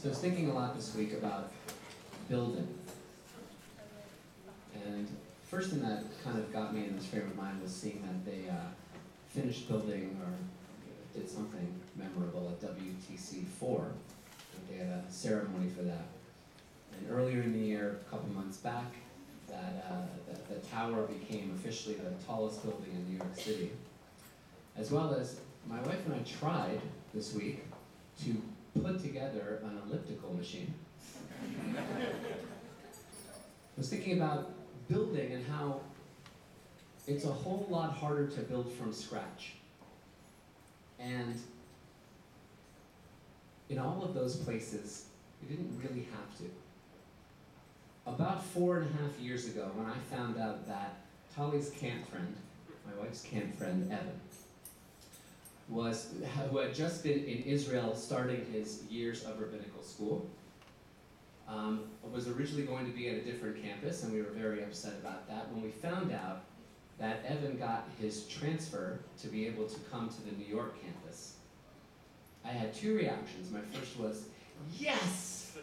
So I was thinking a lot this week about building. And first thing that kind of got me in this frame of mind was seeing that they finished building or did something memorable at WTC4. They had a ceremony for that. And earlier in the year, a couple months back, the tower became officially the tallest building in New York City. As well as my wife and I tried this week to put together an elliptical machine. I was thinking about building and how it's a whole lot harder to build from scratch. And in all of those places, we didn't really have to. About 4.5 years ago, when I found out that Tali's camp friend, my wife's camp friend, Evan, who had just been in Israel starting his years of rabbinical school, was originally going to be at a different campus, and we were very upset about that. When we found out that Evan got his transfer to be able to come to the New York campus, I had two reactions. My first was, yes!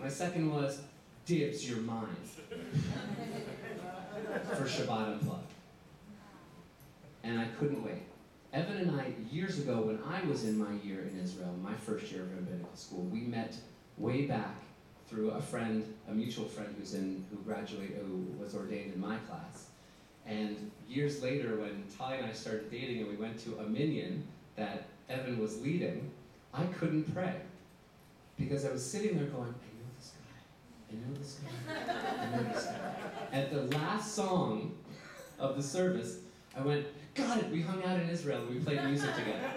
My second was, dibs, you're mine. For Shabbat Unplugged. And I couldn't wait. Evan and I, years ago, when I was in my year in Israel, my first year of rabbinical school, we met way back through a friend, a mutual friend who was ordained in my class. And years later, when Tali and I started dating and we went to a minyan that Evan was leading, I couldn't pray. Because I was sitting there going, I know this guy, I know this guy, I know this guy. At the last song of the service, I went, got it, we hung out in Israel and we played music together.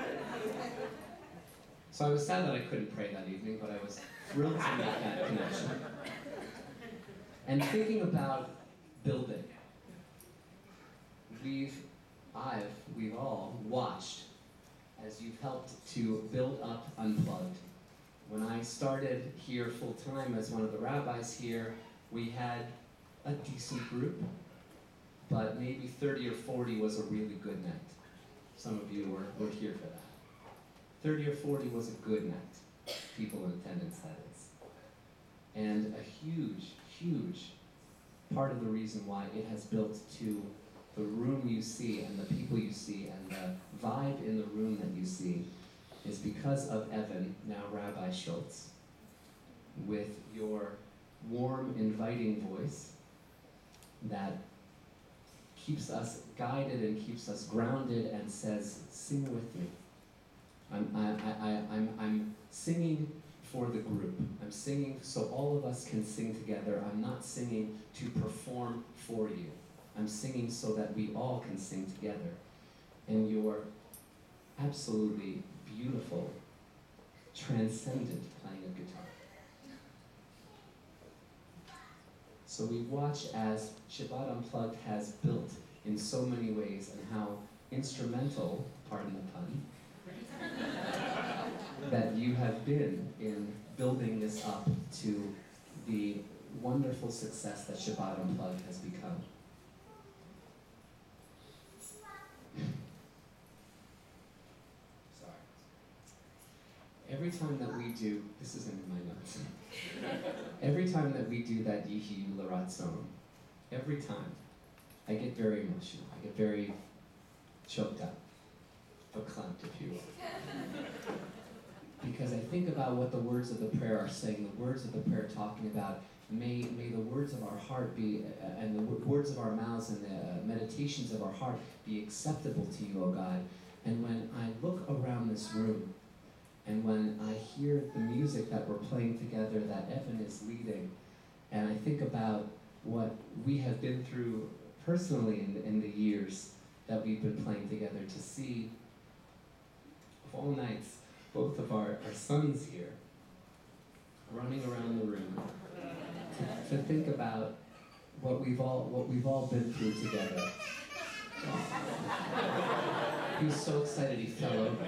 So I was sad that I couldn't pray that evening, but I was thrilled to make that connection. And thinking about building, we've all watched as you've helped to build up Unplugged. When I started here full-time as one of the rabbis here, we had a decent group, but maybe 30 or 40 was a really good night. Some of you were here for that. 30 or 40 was a good night. People in attendance, that is. And a huge, huge part of the reason why it has built to the room you see and the people you see and the vibe in the room that you see is because of Evan, now Rabbi Schultz, with your warm, inviting voice that keeps us guided and keeps us grounded and says, sing with me. I'm singing for the group. I'm singing so all of us can sing together. I'm not singing to perform for you. I'm singing so that we all can sing together. And you're absolutely beautiful, transcendent playing of guitar. So we watch as Shabbat Unplugged has built in so many ways and how instrumental, pardon the pun, that you have been in building this up to the wonderful success that Shabbat Unplugged has become. Sorry. Every time that we do, this isn't in my notes. Every time that we do that Yihi L'Ratzon, every time, I get very emotional. I get very choked up, verklempt, if you will. Because I think about what the words of the prayer are saying, the words of the prayer talking about, may the words of our heart be, and the words of our mouths and the meditations of our heart be acceptable to you, O God. And when I look around this room, and when I hear the music that we're playing together, that Evan is leading, and I think about what we have been through personally in the years that we've been playing together, to see of all nights both of our sons here running around the room, to think about what we've all been through together. He was so excited he fell over.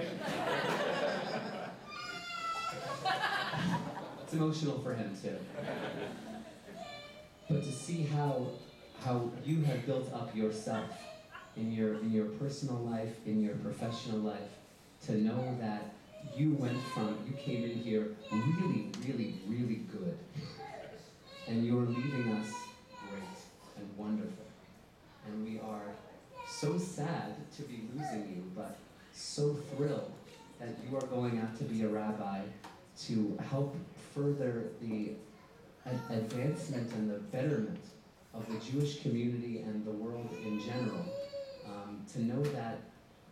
It's emotional for him too. But to see how you have built up yourself in your personal life, in your professional life, to know that you came in here really, really to be losing you, but so thrilled that you are going out to be a rabbi to help further the advancement and the betterment of the Jewish community and the world in general. To know that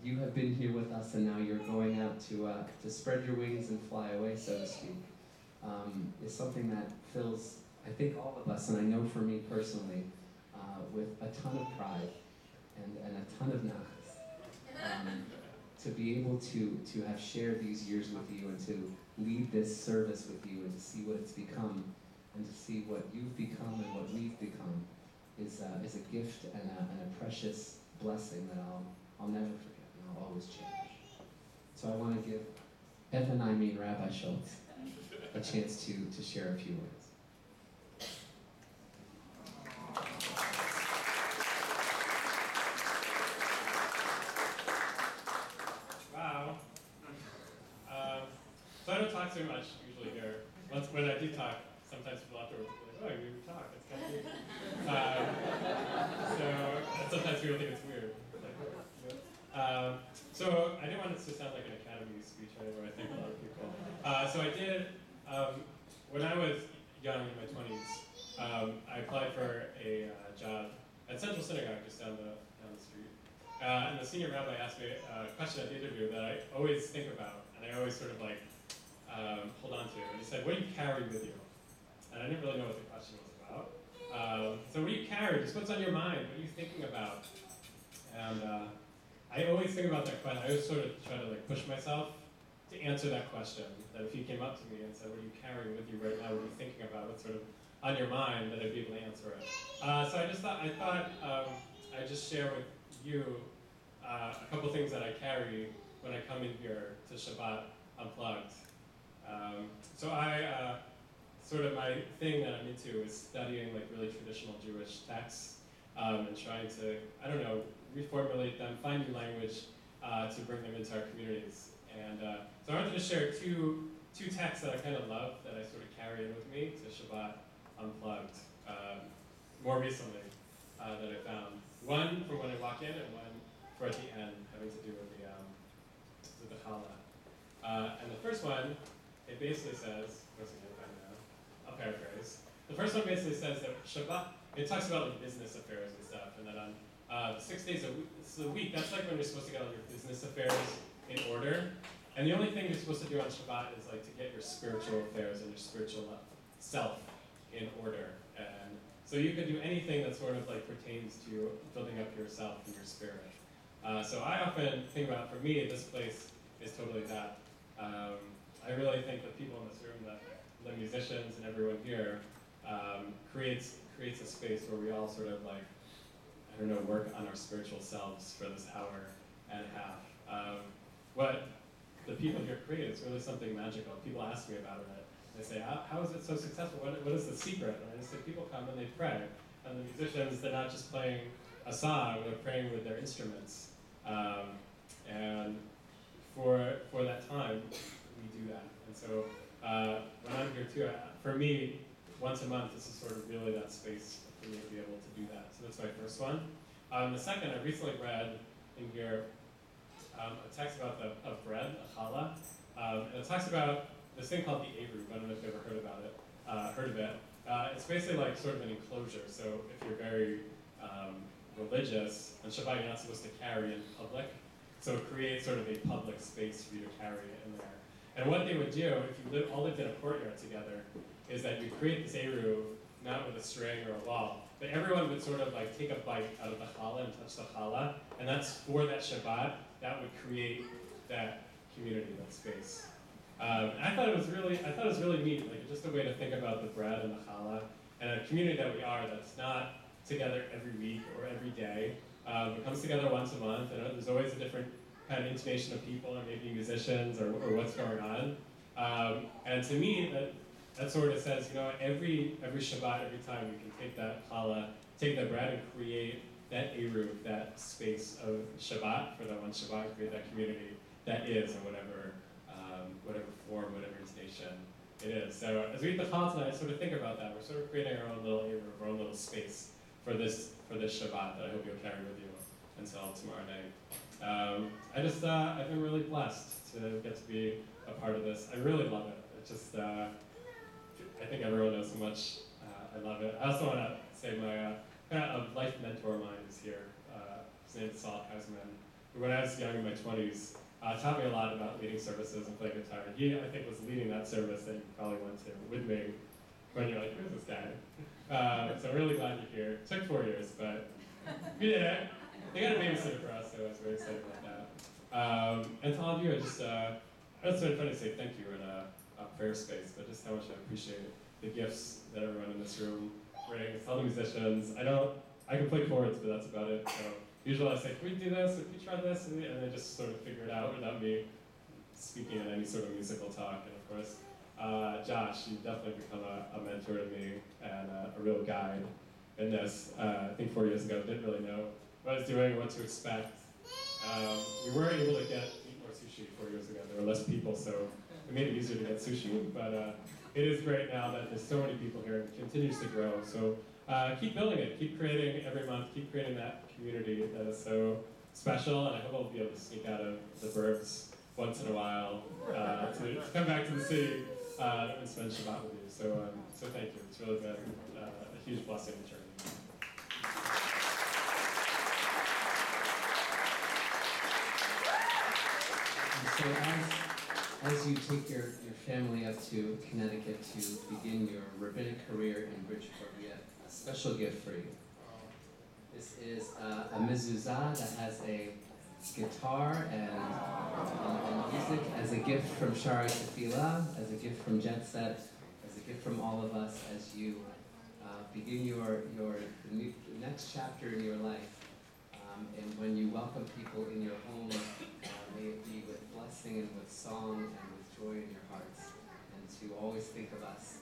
you have been here with us and now you're going out to spread your wings and fly away, so to speak, is something that fills, I think, all of us, and I know for me personally, with a ton of pride and a ton of nachas. To be able to have shared these years with you and to lead this service with you and to see what it's become and to see what you've become and what we've become is a gift and a precious blessing that I'll never forget and I'll always cherish. So I want to give Rabbi Schultz a chance to share a few words. So I don't talk too much usually here. When I do talk, sometimes people afterwards are like, oh, you talk, it's kind of weird. So sometimes people think it's weird. So I didn't want it to sound like an academy speech where I think a lot of people. So I did, when I was young in my 20s, I applied for a job at Central Synagogue just down the street. And the senior rabbi asked me a question at the interview that I always think about, and I always sort of like hold on to. And he said, what do you carry with you? And I didn't really know what the question was about. So what do you carry? Just what's on your mind? What are you thinking about? And I always think about that question. I always sort of try to like push myself to answer that question. That if you came up to me and said, what are you carrying with you right now? What are you thinking about? What's sort of on your mind? That I'd be able to answer it. So I thought I'd just share with you a couple things that I carry when I come in here to Shabbat Unplugged. So sort of my thing that I'm into is studying like really traditional Jewish texts and trying to, I don't know, reformulate them, find new language to bring them into our communities. And so I wanted to share two texts that I kind of love that I sort of carry in with me to Shabbat Unplugged more recently that I found. One from when I walk in and one for at the end having to do with the challah. And the first one, it basically says, I'll paraphrase. The first one basically says that Shabbat, it talks about like business affairs and stuff, and that on the 6 days a week, that's like when you're supposed to get all your business affairs in order. And the only thing you're supposed to do on Shabbat is like to get your spiritual affairs and your spiritual self in order. And so you can do anything that sort of like pertains to building up yourself and your spirit. So I often think about, for me, this place is totally that. I really think that people in this room, the musicians and everyone here, creates a space where we all sort of like, I don't know, work on our spiritual selves for this hour and a half. What the people here create is really something magical. People ask me about it. They say, how is it so successful? What is the secret? And I just say, people come and they pray. And the musicians, they're not just playing a song, they're praying with their instruments. And for that time, we do that. And so when I'm here too, for me, once a month, this is sort of really that space for me to be able to do that. So that's my first one. The second, I recently read in here a text about of bread, a challah. And it talks about this thing called the eruv. I don't know if you've ever heard of it. It's basically like sort of an enclosure. So if you're very religious, on Shabbat you're not supposed to carry in public. So it creates sort of a public space for you to carry it in there. And what they would do, if you all lived in a courtyard together, is that you create this eruv, not with a string or a wall, but everyone would sort of like take a bite out of the challah and touch the challah, and that's for that Shabbat, that would create that community, that space. I thought it was really neat, like just a way to think about the bread and the challah, and a community that we are that's not together every week or every day. It comes together once a month, and there's always a different kind of intonation of people, or maybe musicians, or what's going on. And to me, that sort of says, you know, every Shabbat, every time we can take that challah, take that bread, and create that eruv, that space of Shabbat for that one Shabbat, create that community that is, in whatever form, whatever intonation it is. So as we eat the challah tonight, I sort of think about that. We're sort of creating our own little eruv, our own little space for this Shabbat that I hope you'll carry with you until tomorrow night. I've been really blessed to get to be a part of this. I really love it. It just, I think everyone knows how much I love it. I also want to say my kind of life mentor of mine is here. His name is Saul Kaisman, who when I was young in my 20s, taught me a lot about leading services and playing guitar. He, I think, was leading that service that you probably went to with me when you're like, who's this guy? So I'm really glad you're here. It took 4 years, but we did it. They got a babysitter for us, so I was very excited about that. And to all of you, I just wanted to say thank you in a prayer space, but just how much I appreciate the gifts that everyone in this room brings. All the musicians. I can play chords, but that's about it. So usually I say, can we do this? Can we try this? And they just sort of figure it out without me speaking in any sort of musical talk. And of course, Josh, you've definitely become a mentor to me and a real guide in this. I think 4 years ago, I didn't really know what I was doing or what to expect. We were able to eat more sushi 4 years ago. There were less people, so it made it easier to get sushi. But it is great now that there's so many people here and it continues to grow. So keep building it, keep creating every month, keep creating that community that is so special. And I hope I'll be able to sneak out of the burbs once in a while to come back to the city and spend Shabbat with you. So thank you. It's really been a huge blessing and journey. So as you take your family up to Connecticut to begin your rabbinic career in Bridgeport, we have a special gift for you. This is a mezuzah that has a guitar and music as a gift from Shara Tefillah, as a gift from Jet Set, as a gift from all of us as you begin your next chapter in your life. And when you welcome people in your home, may it be with blessing and with song and with joy in your hearts, and to always think of us